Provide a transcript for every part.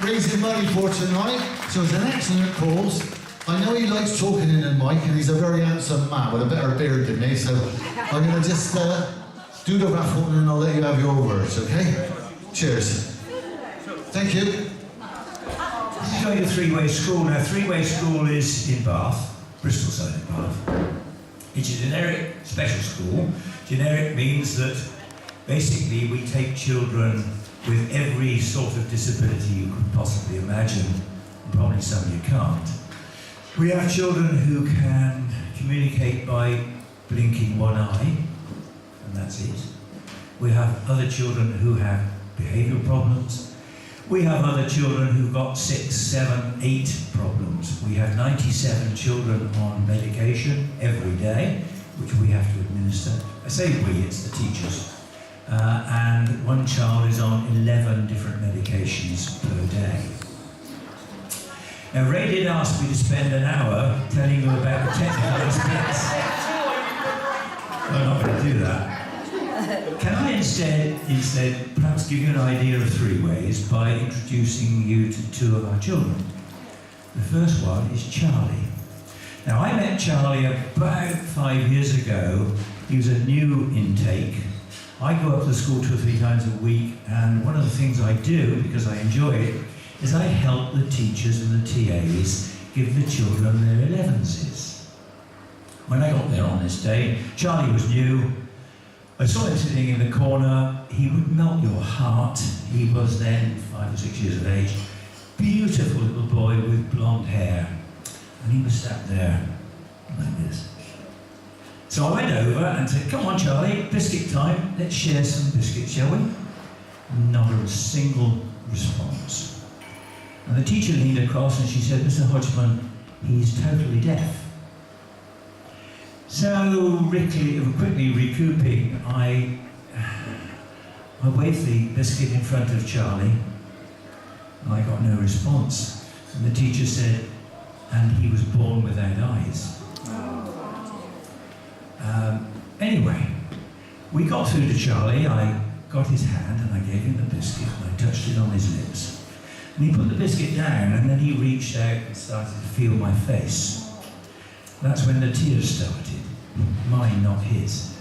raising money for tonight. So it's an excellent cause. I know he likes talking in the mic, and he's a very handsome man with a better beard than me, so I'm going to just do the raffle and then I'll let you have your words, okay? Cheers. Thank you. This is going to Three-Way School. Now, Three-Way School is in Bath, Bristol side of Bath. It's a generic special school. Generic means that basically we take children with every sort of disability you could possibly imagine, and probably some you can't. We have children who can communicate by blinking one eye, and that's it. We have other children who have behavioural problems. We have other children who've got 6, 7, 8 problems. We have 97 children on medication every day, which we have to administer. I say we, it's the teachers. And one child is on 11 different medications per day. Now, Ray did ask me to spend an hour telling you about the technical aspects. I'm not going to do that. Can I instead perhaps give you an idea of Three-Ways by introducing you to 2 of our children? The first one is Charlie. Now, I met Charlie about 5 years ago. He was a new intake. I go up to the school 2 or 3 times a week, and one of the things I do, because I enjoy it, is I help the teachers and the TAs give the children their 11s. When I got there on this day, Charlie was new. I saw him sitting in the corner. He would melt your heart. He was then 5 or 6 years of age. Beautiful little boy with blonde hair. And he was sat there like this. So I went over and said, "Come on, Charlie, biscuit time. Let's share some biscuits, shall we?" Not a single response. And the teacher leaned across and she said, "Mr. Hodgman, he's totally deaf." So quickly recouping, I waved the biscuit in front of Charlie, and I got no response. And the teacher said, "And he was born without eyes." Anyway, we got through to Charlie. I got his hand and I gave him the biscuit and I touched it on his lips. And he put the biscuit down and then he reached out and started to feel my face. That's when the tears started. Mine, not his.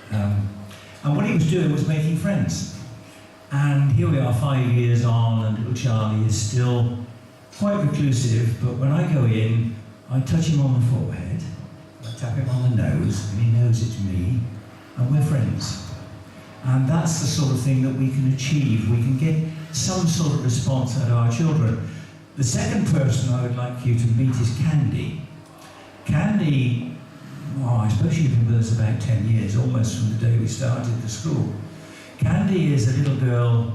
And what he was doing was making friends. And here we are 5 years on and little Charlie is still quite reclusive, but when I go in, I touch him on the forehead, I tap him on the nose, and he knows it's me, and we're friends. And that's the sort of thing that we can achieve. We can get some sort of response out of our children. The second person I would like you to meet is Candy. Candy, I suppose she's been with us about 10 years, almost from the day we started the school. Candy is a little girl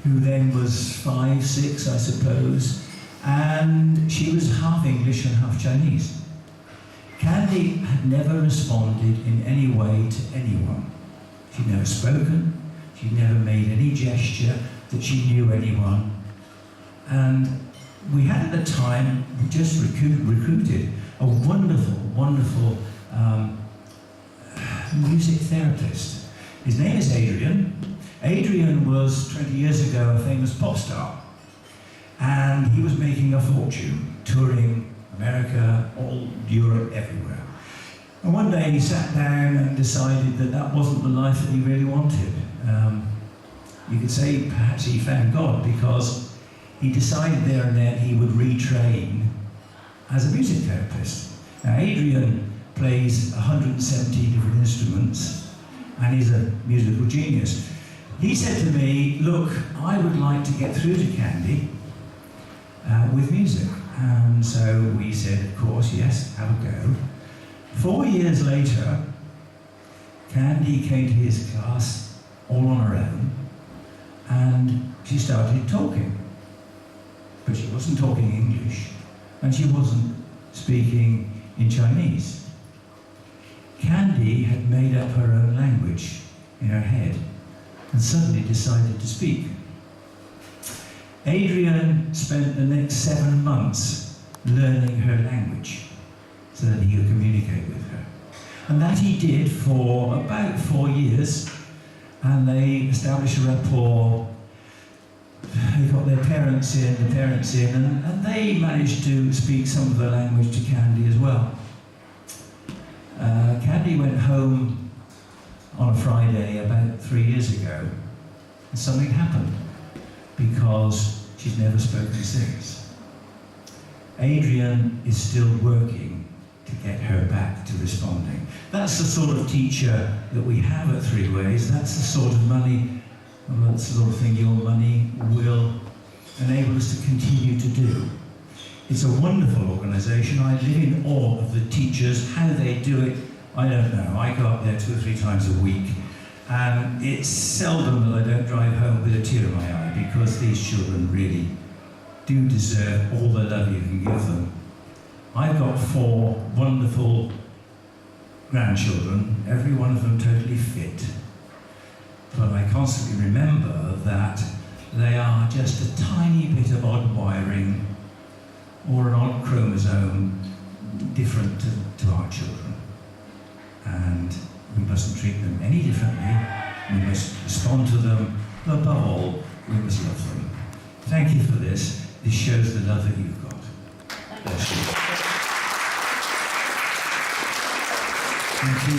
who then was 5, 6, I suppose, and she was half English and half Chinese. Candy had never responded in any way to anyone. She'd never spoken, she'd never made any gesture that she knew anyone. And we had at the time, we just recruited a wonderful, wonderful music therapist. His name is Adrian. Adrian was 20 years ago a famous pop star. And he was making a fortune, touring America, all Europe, everywhere. And one day he sat down and decided that that wasn't the life that he really wanted. You could say perhaps he found God because he decided there and then he would retrain as a music therapist. Now Adrian plays 170 different instruments and he's a musical genius. He said to me, "Look, I would like to get through to Candy with music." And so we said, of course, yes, have a go. 4 years later, Candy came to his class all on her own, and she started talking. But she wasn't talking English, and she wasn't speaking in Chinese. Candy had made up her own language in her head, and suddenly decided to speak. Adrian spent the next 7 months learning her language so that he could communicate with her. And that he did for about 4 years, and they established a rapport. they got their parents in, and they managed to speak some of the language to Candy as well. Candy went home on a Friday about 3 years ago, and something happened, because she's never spoken since. Adrian is still working to get her back to responding. That's the sort of teacher that we have at Three Ways. That's the sort of money, well, that's the sort of thing your money will enable us to continue to do. It's a wonderful organisation. I live in awe of the teachers. How they do it, I don't know. I go up there 2 or 3 times a week, and it's seldom that I don't drive home with a tear in my eye, because these children really do deserve all the love you can give them. I've got 4 wonderful grandchildren, every one of them totally fit. But I constantly remember that they are just a tiny bit of odd wiring or an odd chromosome different to our children. And we mustn't treat them any differently. We must respond to them. Above all, we must love them. Thank you for this. This shows the love that you've got. Bless you. Thank you.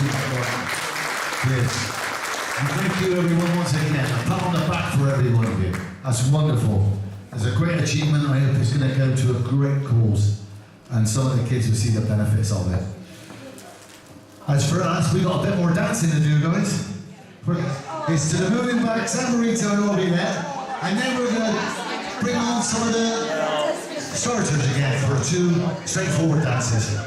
Yes. And thank you everyone once again. A pat on the back for every one of you. That's wonderful. It's a great achievement. I hope it's going to go to a great cause, and some of the kids will see the benefits of it. As for us, we've got a bit more dancing to do, guys. It's to the Moving Back, Samarito and Obi there, and then we're going to bring on some of the starters again for 2 straightforward dances.